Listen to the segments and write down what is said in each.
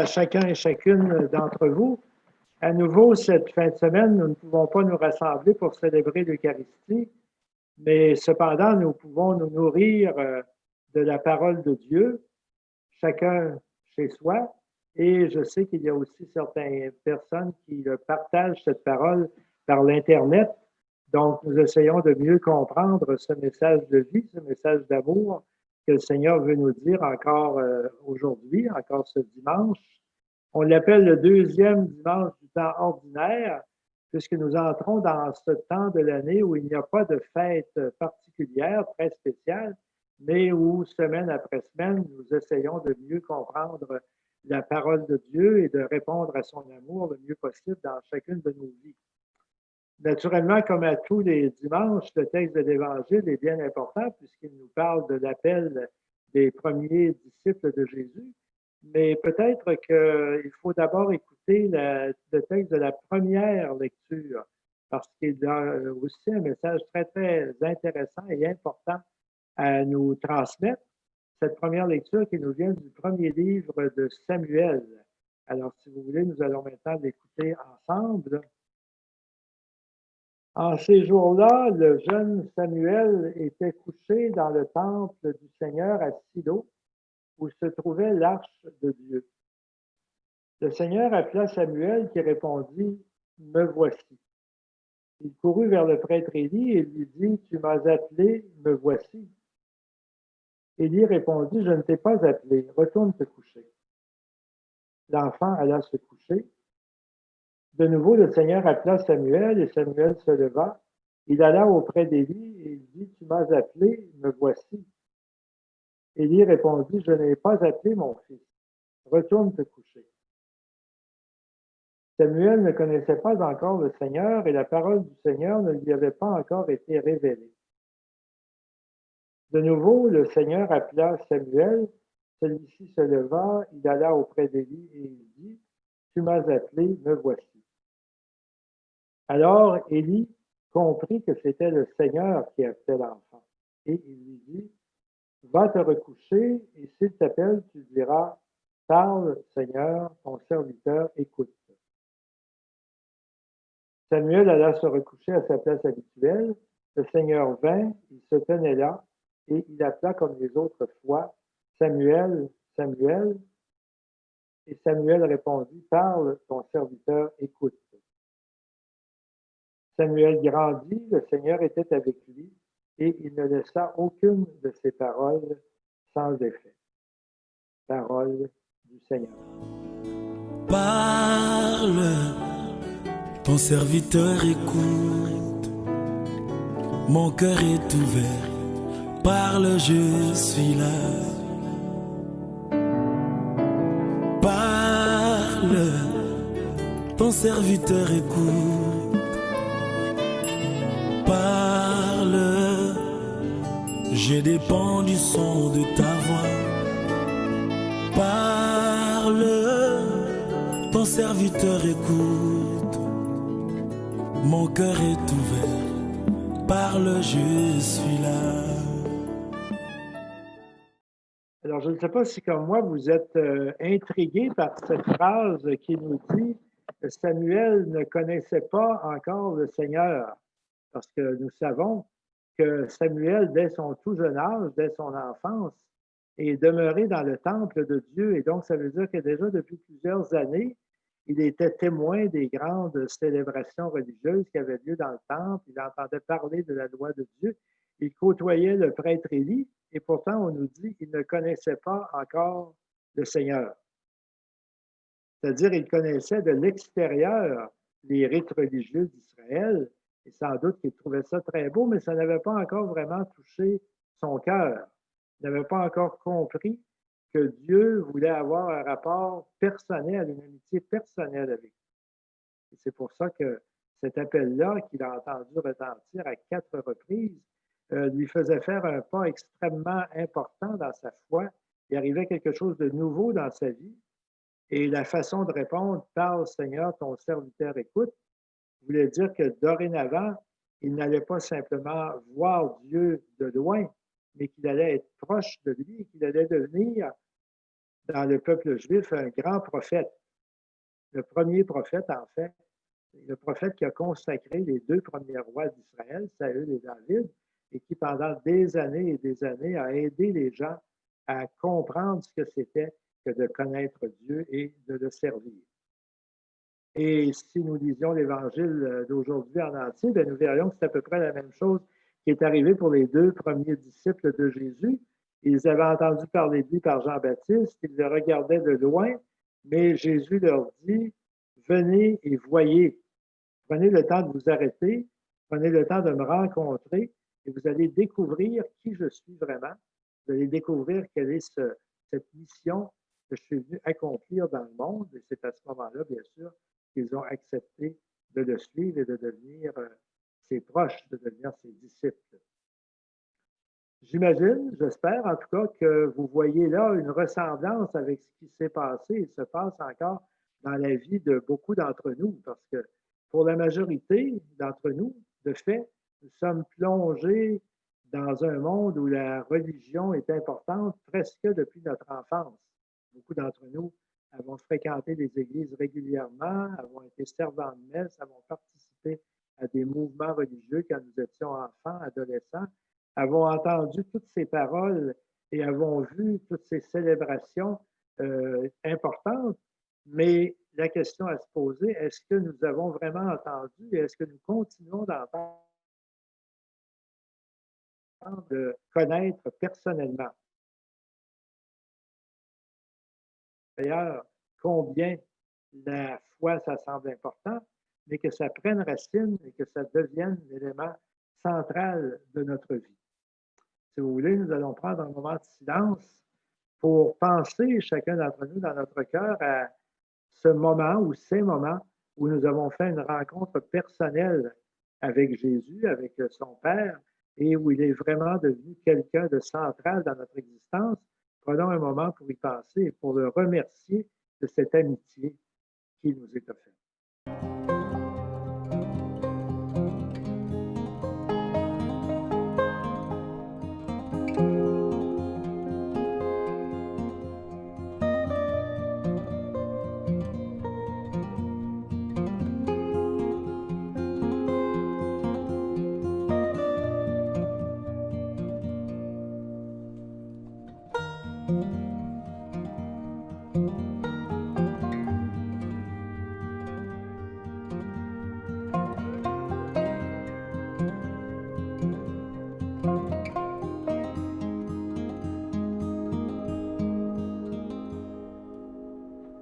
chacun et chacune d'entre vous. À nouveau, cette fin de semaine, nous ne pouvons pas nous rassembler pour célébrer l'Eucharistie, mais cependant, nous pouvons nous nourrir de la parole de Dieu, chacun chez soi. Et je sais qu'il y a aussi certaines personnes qui partagent cette parole par l'Internet. Donc, nous essayons de mieux comprendre ce message de vie, ce message d'amour que le Seigneur veut nous dire encore aujourd'hui, encore ce dimanche. On l'appelle le deuxième dimanche du temps ordinaire, puisque nous entrons dans ce temps de l'année où il n'y a pas de fête particulière, très spéciale, mais où, semaine après semaine, nous essayons de mieux comprendre la parole de Dieu et de répondre à son amour le mieux possible dans chacune de nos vies. Naturellement, comme à tous les dimanches, le texte de l'Évangile est bien important puisqu'il nous parle de l'appel des premiers disciples de Jésus. Mais peut-être qu'il faut d'abord écouter le texte de la première lecture parce qu'il a aussi un message très, très intéressant et important à nous transmettre. Cette première lecture qui nous vient du premier livre de Samuel. Alors, si vous voulez, nous allons maintenant l'écouter ensemble. En ces jours-là, le jeune Samuel était couché dans le temple du Seigneur à Silo, où se trouvait l'arche de Dieu. Le Seigneur appela Samuel qui répondit, « Me voici. » Il courut vers le prêtre Élie et lui dit, « Tu m'as appelé, me voici. » Élie répondit, « Je ne t'ai pas appelé, retourne te coucher. » L'enfant alla se coucher. De nouveau, le Seigneur appela Samuel et Samuel se leva. Il alla auprès d'Élie et il dit, « Tu m'as appelé, me voici. » Élie répondit, « Je n'ai pas appelé mon fils. Retourne te coucher. » Samuel ne connaissait pas encore le Seigneur et la parole du Seigneur ne lui avait pas encore été révélée. De nouveau, le Seigneur appela Samuel. Celui-ci se leva, il alla auprès d'Élie et il dit, « Tu m'as appelé, me voici. » Alors Élie comprit que c'était le Seigneur qui appelait l'enfant. Et il lui dit, « Va te recoucher et s'il t'appelle, tu diras, « Parle, Seigneur, ton serviteur écoute. » Samuel alla se recoucher à sa place habituelle. Le Seigneur vint, il se tenait là, et il appela comme les autres fois, « Samuel, Samuel. » Et Samuel répondit, « Parle, ton serviteur écoute. » Samuel grandit, le Seigneur était avec lui, et il ne laissa aucune de ses paroles sans effet. Parole du Seigneur. Parle, ton serviteur écoute, mon cœur est ouvert, parle, je suis là. Parle, ton serviteur écoute, parle, je dépends du son de ta voix. Parle, ton serviteur écoute, mon cœur est ouvert, parle, je suis là. Alors, je ne sais pas si, comme moi, vous êtes intrigué par cette phrase qui nous dit « Samuel ne connaissait pas encore le Seigneur », parce que nous savons que Samuel, dès son tout jeune âge, dès son enfance, est demeuré dans le temple de Dieu. Et donc, ça veut dire que déjà depuis plusieurs années, il était témoin des grandes célébrations religieuses qui avaient lieu dans le temple. Il entendait parler de la loi de Dieu. Il côtoyait le prêtre Élie. Et pourtant, on nous dit qu'il ne connaissait pas encore le Seigneur. C'est-à-dire, il connaissait de l'extérieur les rites religieux d'Israël. Et sans doute qu'il trouvait ça très beau, mais ça n'avait pas encore vraiment touché son cœur. Il n'avait pas encore compris que Dieu voulait avoir un rapport personnel, une amitié personnelle avec lui. Et c'est pour ça que cet appel-là, qu'il a entendu retentir à 4 reprises, lui faisait faire un pas extrêmement important dans sa foi. Il arrivait quelque chose de nouveau dans sa vie. Et la façon de répondre, « Parle, Seigneur, ton serviteur écoute », voulait dire que dorénavant, il n'allait pas simplement voir Dieu de loin, mais qu'il allait être proche de lui, qu'il allait devenir dans le peuple juif un grand prophète, le premier prophète en fait, le prophète qui a consacré les deux premiers rois d'Israël, Saül et David, et qui pendant des années et des années a aidé les gens à comprendre ce que c'était que de connaître Dieu et de le servir. Et si nous lisions l'Évangile d'aujourd'hui en entier, bien, nous verrions que c'est à peu près la même chose qui est arrivée pour les deux premiers disciples de Jésus. Ils avaient entendu parler de lui par Jean-Baptiste, ils le regardaient de loin, mais Jésus leur dit, venez et voyez. Prenez le temps de vous arrêter, prenez le temps de me rencontrer et vous allez découvrir qui je suis vraiment. Vous allez découvrir quelle est cette mission que je suis venu accomplir dans le monde. Et c'est à ce moment-là, bien sûr, qu'ils ont accepté de le suivre et de devenir ses proches, de devenir ses disciples. J'imagine, j'espère en tout cas, que vous voyez là une ressemblance avec ce qui s'est passé et se passe encore dans la vie de beaucoup d'entre nous, parce que pour la majorité d'entre nous, de fait, nous sommes plongés dans un monde où la religion est importante presque depuis notre enfance. Beaucoup d'entre nous avons fréquenté les églises régulièrement, avons été servants de messe, avons participé à des mouvements religieux quand nous étions enfants, adolescents, avons entendu toutes ces paroles et avons vu toutes ces célébrations importantes, mais la question à se poser, est-ce que nous avons vraiment entendu et est-ce que nous continuons d'entendre, de connaître personnellement? D'ailleurs, combien la foi, ça semble important, mais que ça prenne racine et que ça devienne l'élément central de notre vie. Si vous voulez, nous allons prendre un moment de silence pour penser chacun d'entre nous dans notre cœur à ce moment ou ces moments où nous avons fait une rencontre personnelle avec Jésus, avec son Père, et où il est vraiment devenu quelqu'un de central dans notre existence. Prenons un moment pour y penser et pour le remercier de cette amitié qui nous est offerte.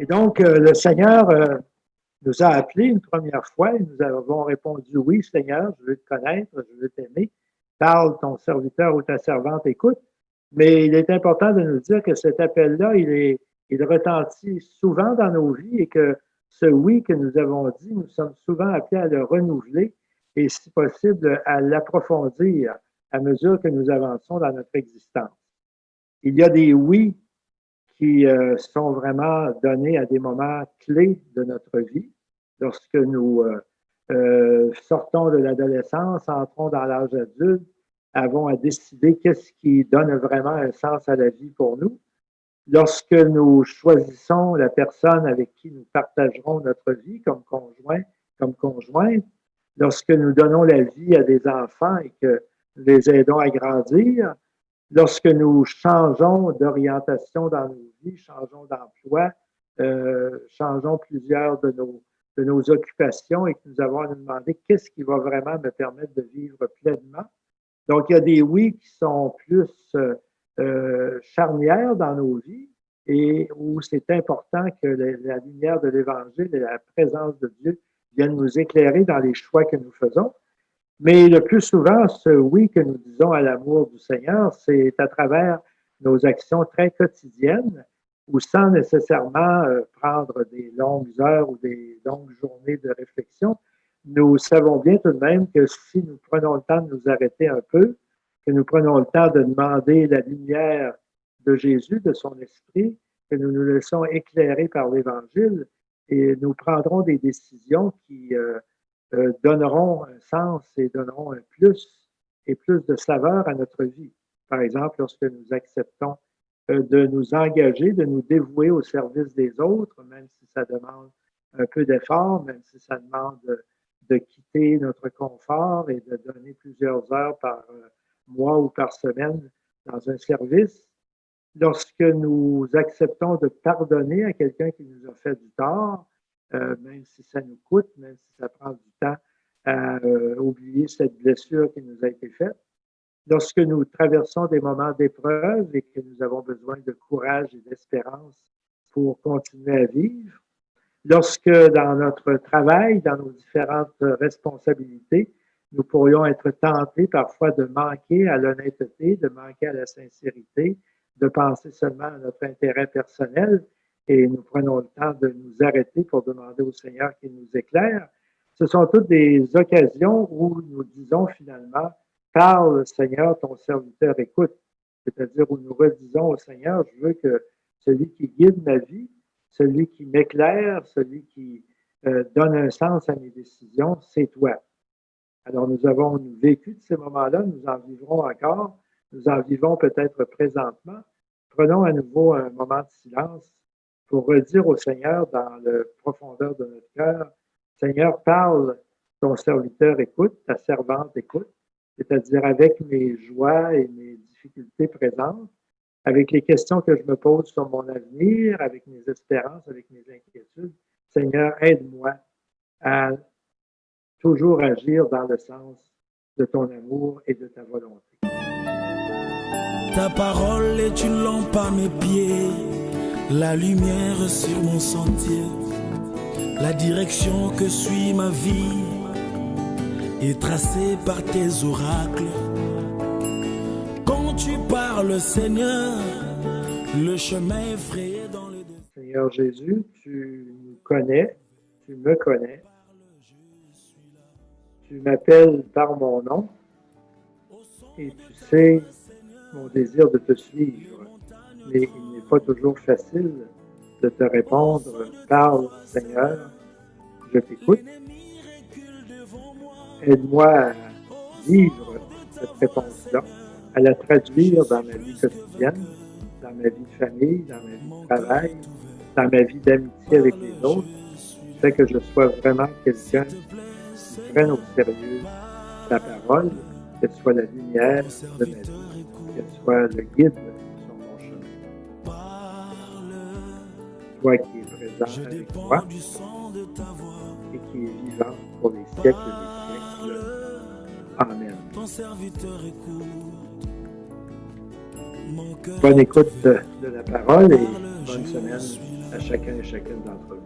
Et donc, le Seigneur nous a appelés une première fois et nous avons répondu oui, Seigneur, je veux te connaître, je veux t'aimer. Parle, ton serviteur ou ta servante écoute. Mais il est important de nous dire que cet appel-là, il retentit souvent dans nos vies et que ce oui que nous avons dit, nous sommes souvent appelés à le renouveler et, si possible, à l'approfondir à mesure que nous avançons dans notre existence. Il y a des oui qui sont vraiment donnés à des moments clés de notre vie. Lorsque nous sortons de l'adolescence, entrons dans l'âge adulte, avons à décider qu'est-ce qui donne vraiment un sens à la vie pour nous. Lorsque nous choisissons la personne avec qui nous partagerons notre vie comme conjoint, comme conjointe, lorsque nous donnons la vie à des enfants et que nous les aidons à grandir, lorsque nous changeons d'orientation dans nos vies, changeons d'emploi, changeons plusieurs de nos occupations et que nous avons à nous demander qu'est-ce qui va vraiment me permettre de vivre pleinement. Donc, il y a des oui qui sont plus charnières dans nos vies et où c'est important que la lumière de l'Évangile et la présence de Dieu viennent nous éclairer dans les choix que nous faisons. Mais le plus souvent, ce oui que nous disons à l'amour du Seigneur, c'est à travers nos actions très quotidiennes ou sans nécessairement prendre des longues heures ou des longues journées de réflexion. Nous savons bien tout de même que si nous prenons le temps de nous arrêter un peu, que nous prenons le temps de demander la lumière de Jésus, de son esprit, que nous nous laissons éclairer par l'Évangile et nous prendrons des décisions qui donneront un sens et donneront un plus et plus de saveur à notre vie. Par exemple, lorsque nous acceptons de nous engager, de nous dévouer au service des autres, même si ça demande un peu d'effort, même si ça demande de quitter notre confort et de donner plusieurs heures par mois ou par semaine dans un service. Lorsque nous acceptons de pardonner à quelqu'un qui nous a fait du tort, même si ça nous coûte, même si ça prend du temps à oublier cette blessure qui nous a été faite, lorsque nous traversons des moments d'épreuve et que nous avons besoin de courage et d'espérance pour continuer à vivre, lorsque dans notre travail, dans nos différentes responsabilités, nous pourrions être tentés parfois de manquer à l'honnêteté, de manquer à la sincérité, de penser seulement à notre intérêt personnel et nous prenons le temps de nous arrêter pour demander au Seigneur qu'il nous éclaire. Ce sont toutes des occasions où nous disons finalement, parle Seigneur, ton serviteur écoute. C'est-à-dire où nous redisons au Seigneur, je veux que celui qui guide ma vie, celui qui m'éclaire, celui qui donne un sens à mes décisions, c'est toi. Alors nous avons vécu de ces moments-là, nous en vivrons encore, nous en vivons peut-être présentement. Prenons à nouveau un moment de silence pour redire au Seigneur dans la profondeur de notre cœur, Seigneur, parle, ton serviteur écoute, ta servante écoute, c'est-à-dire avec mes joies et mes difficultés présentes, avec les questions que je me pose sur mon avenir, avec mes espérances, avec mes inquiétudes. Seigneur, aide-moi à toujours agir dans le sens de ton amour et de ta volonté. Ta parole est une lampe à mes pieds, la lumière sur mon sentier, la direction que suit ma vie est tracée par tes oracles. Quand tu parles, Seigneur, le chemin est frayé dans les deux. Seigneur Jésus, tu nous connais, tu me connais. Tu m'appelles par mon nom et tu sais mon désir de te suivre. Mais il n'est pas toujours facile de te répondre. Parle, Seigneur, je t'écoute. Aide-moi à vivre cette réponse-là, à la traduire dans ma vie quotidienne, dans ma vie de famille, dans ma vie de travail, dans ma vie d'amitié avec les autres. Fait que je sois vraiment quelqu'un qui prenne au sérieux ta parole, qu'elle soit la lumière de ma vie, qu'elle soit le guide sur mon chemin. Toi qui es présent avec moi et qui est vivant pour les siècles des siècles. Amen. Bonne écoute de la parole et bonne semaine à chacun et chacune d'entre vous.